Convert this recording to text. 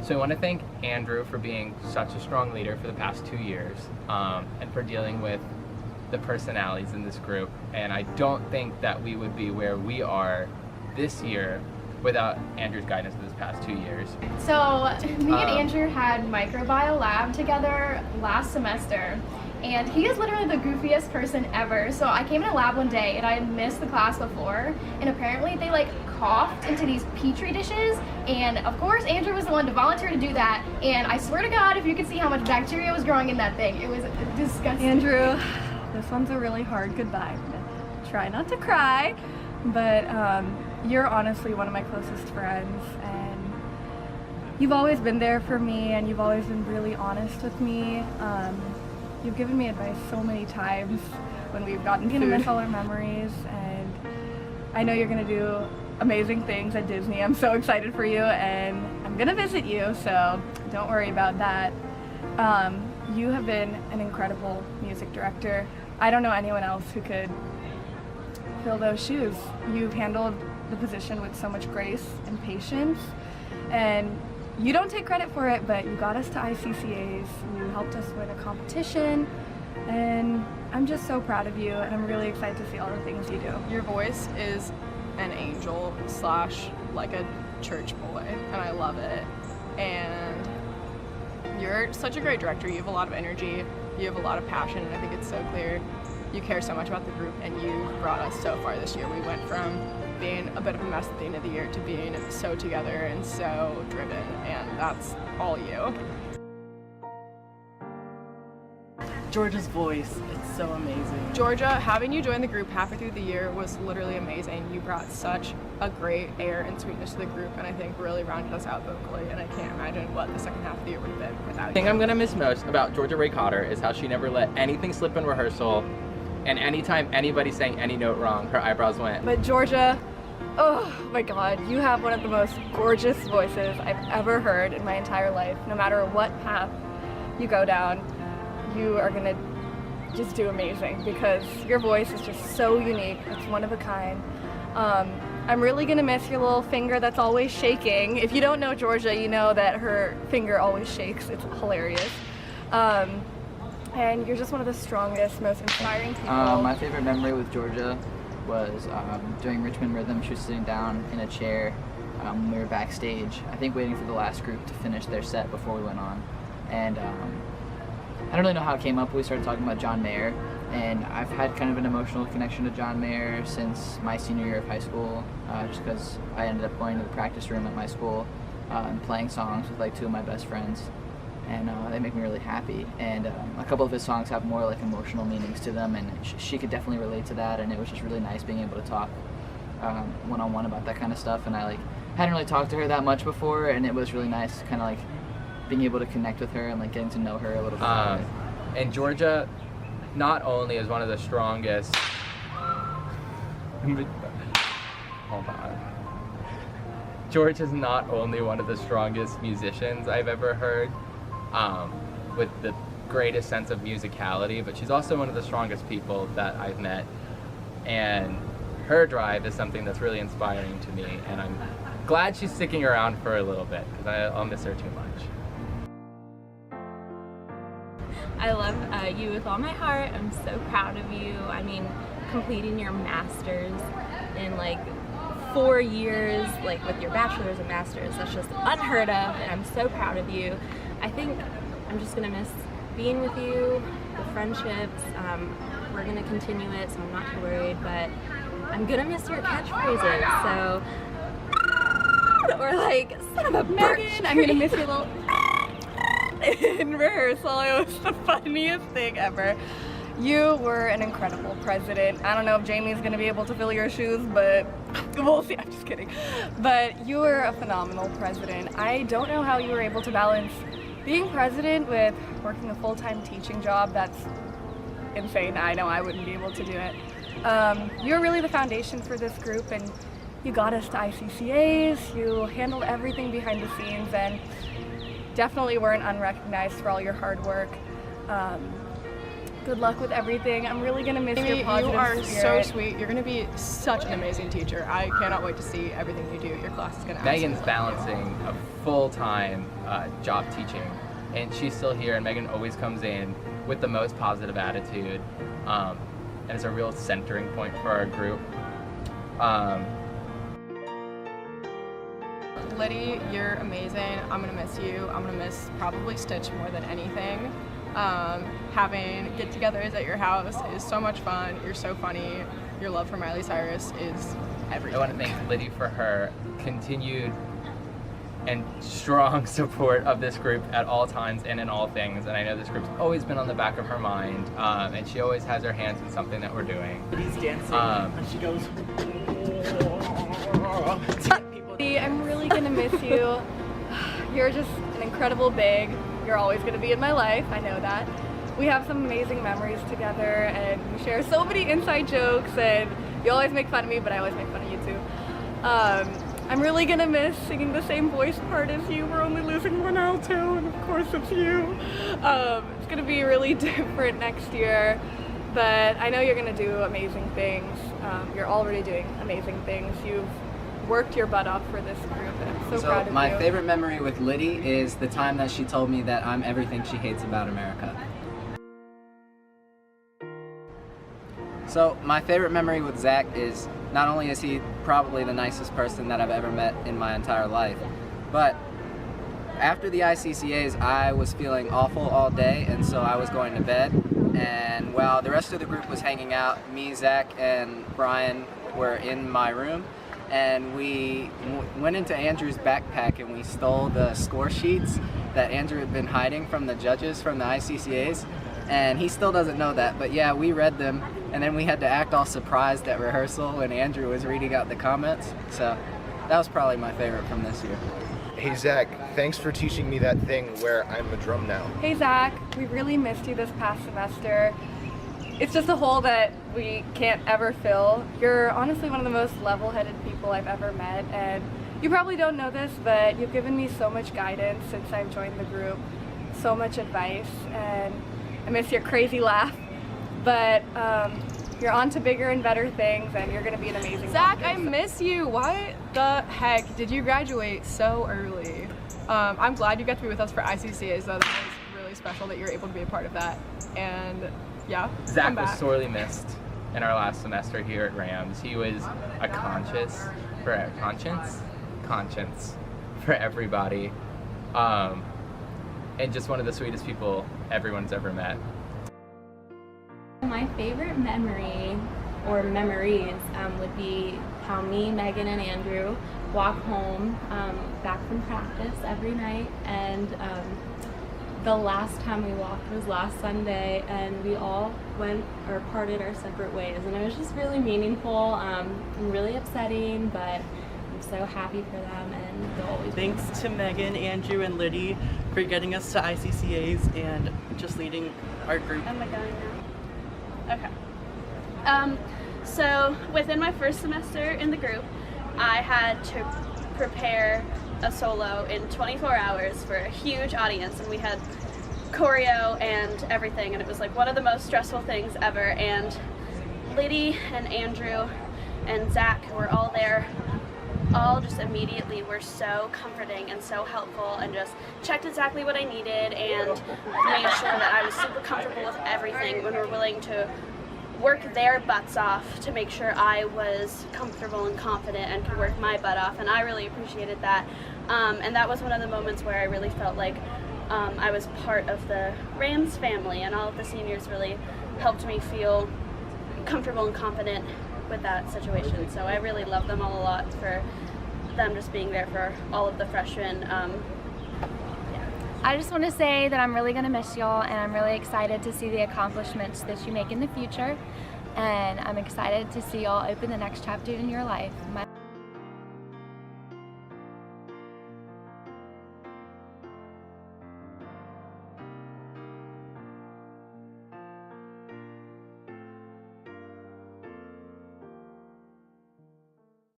So I want to thank Andrew for being such a strong leader for the past 2 years, and for dealing with the personalities in this group. And I don't think that we would be where we are this year without Andrew's guidance for this past 2 years. So me and Andrew had microbiome lab together last semester, and he is literally the goofiest person ever. So I came into lab one day and I had missed the class before, and apparently they like coughed into these petri dishes, and of course Andrew was the one to volunteer to do that, and I swear to God, if you could see how much bacteria was growing in that thing, it was disgusting. Andrew, this one's a really hard goodbye. I'm gonna try not to cry, but you're honestly one of my closest friends, and you've always been there for me, and you've always been really honest with me. You've given me advice so many times when we've gotten food. I'm gonna miss all our memories, and I know you're gonna do amazing things at Disney. I'm so excited for you, and I'm gonna visit you, so don't worry about that. You have been an incredible music director. I don't know anyone else who could fill those shoes. You've handled the position with so much grace and patience, and you don't take credit for it, but you got us to ICCAs, you helped us win a competition, and I'm just so proud of you, and I'm really excited to see all the things you do. Your voice is an angel slash like a church boy, and I love it. And you're such a great director. You have a lot of energy, you have a lot of passion, and I think it's so clear you care so much about the group, and you brought us so far this year. We went from being a bit of a mess at the end of the year to being so together and so driven, and that's all you. Georgia's voice, it's so amazing. Georgia, having you join the group halfway through the year was literally amazing. You brought such a great air and sweetness to the group, and I think really rounded us out vocally, and I can't imagine what the second half of the year would have been without you. The thing I'm gonna miss most about Georgia Ray Cotter is how she never let anything slip in rehearsal, and anytime anybody sang any note wrong, her eyebrows went. But Georgia, oh my God, you have one of the most gorgeous voices I've ever heard in my entire life. No matter what path you go down, you are gonna just do amazing, because your voice is just so unique. It's one of a kind. I'm really gonna miss your little finger that's always shaking. If you don't know Georgia, you know that her finger always shakes. It's hilarious. And you're just one of the strongest, most inspiring people. My favorite memory with Georgia was during Richmond Rhythm. She was sitting down in a chair when we were backstage, I think waiting for the last group to finish their set before we went on. And I don't really know how it came up, but we started talking about John Mayer, and I've had kind of an emotional connection to John Mayer since my senior year of high school, just because I ended up going to the practice room at my school and playing songs with like two of my best friends, and they make me really happy. And a couple of his songs have more like emotional meanings to them, and she could definitely relate to that, and it was just really nice being able to talk one-on-one about that kind of stuff. And I like hadn't really talked to her that much before, and it was really nice kind of like being able to connect with her and like getting to know her a little bit better. And Georgia not only is one of the strongest hold on. George is not only one of the strongest musicians I've ever heard, with the greatest sense of musicality, but she's also one of the strongest people that I've met, and her drive is something that's really inspiring to me, and I'm glad she's sticking around for a little bit, because I'll miss her too much. I love you with all my heart. I'm so proud of you. I mean, completing your master's in like 4 years, like with your bachelor's and master's, that's just unheard of, and I'm so proud of you. I think I'm just gonna miss being with you, the friendships. We're gonna continue it, so I'm not too worried, but I'm gonna miss your catchphrases, so, or like, son of a Megan, I'm gonna miss your little in rehearsal. It was the funniest thing ever. You were an incredible president. I don't know if Jamie's gonna be able to fill your shoes, but we'll see. I'm just kidding. But you were a phenomenal president. I don't know how you were able to balance being president with working a full-time teaching job. That's insane. I know I wouldn't be able to do it. You're really the foundation for this group, and you got us to ICCAs. You handled everything behind the scenes, and definitely weren't unrecognized for all your hard work. Good luck with everything. I'm really gonna miss Amy, your positive you are spirit. so sweet. You're gonna be such an amazing teacher. I cannot wait to see everything you do. Your class is gonna Megan's absolutely balancing a full-time job teaching, and she's still here, and Megan always comes in with the most positive attitude, and is a real centering point for our group. Liddy, you're amazing. I'm gonna miss you. I'm gonna miss probably Stitch more than anything. Having get-togethers at your house is so much fun. You're so funny. Your love for Miley Cyrus is everything. I want to thank Liddy for her continued and strong support of this group at all times and in all things. And I know this group's always been on the back of her mind, and she always has her hands in something that we're doing. He's dancing, and she goes. I'm really gonna miss you. You're just an incredible big. You're always gonna be in my life, I know that. We have some amazing memories together and we share so many inside jokes, and you always make fun of me, but I always make fun of you too. I'm really gonna miss singing the same voice part as you. We're only losing one alto, and of course it's you. It's gonna be really different next year, but I know you're gonna do amazing things. You're already doing amazing things. You've worked your butt off for this group, and I'm so proud of you. My favorite memory with Liddy is the time that she told me that I'm everything she hates about America. So my favorite memory with Zach is not only is he probably the nicest person that I've ever met in my entire life, but after the ICCAs I was feeling awful all day, and so I was going to bed, and while the rest of the group was hanging out, me, Zach, and Brian were in my room, and we went into Andrew's backpack and we stole the score sheets that Andrew had been hiding from the judges from the ICCAs, and he still doesn't know that, but yeah, we read them, and then we had to act all surprised at rehearsal when Andrew was reading out the comments, so that was probably my favorite from this year. Hey Zach, thanks for teaching me that thing where I'm a drum now. Hey Zach, we really missed you this past semester. It's just a hole that we can't ever fill. You're honestly one of the most level-headed people I've ever met, and you probably don't know this, but you've given me so much guidance since I've joined the group, so much advice, and I miss your crazy laugh, but you're on to bigger and better things, and you're going to be an amazing Zach, doctor. I miss you. Why the heck did you graduate so early? I'm glad you got to be with us for ICCAs, though. That was really special that you were able to be a part of that. And yeah, Zach come was back. sorely missed in our last semester here at Rams. He was a conscience for everybody, and just one of the sweetest people everyone's ever met. My favorite memory or memories would be how me, Megan, and Andrew walk home back from practice every night, and the last time we walked was last Sunday, and we all went or parted our separate ways, and it was just really meaningful and really upsetting, but I'm so happy for them, and they'll always be Thanks to Megan, Andrew, and Liddy for getting us to ICCAs and just leading our group. Am I going now? Okay. So within my first semester in the group, I had to prepare a solo in 24 hours for a huge audience, and we had choreo and everything, and it was like one of the most stressful things ever. And Liddy and Andrew and Zach were all there, all just immediately were so comforting and so helpful, and just checked exactly what I needed and made sure that I was super comfortable with everything, when we're willing to work their butts off to make sure I was comfortable and confident and could work my butt off, and I really appreciated that. And that was one of the moments where I really felt like I was part of the Rams family, and all of the seniors really helped me feel comfortable and confident with that situation. So I really love them all a lot for them just being there for all of the freshmen. I just want to say that I'm really going to miss y'all, and I'm really excited to see the accomplishments that you make in the future, and I'm excited to see y'all open the next chapter in your life.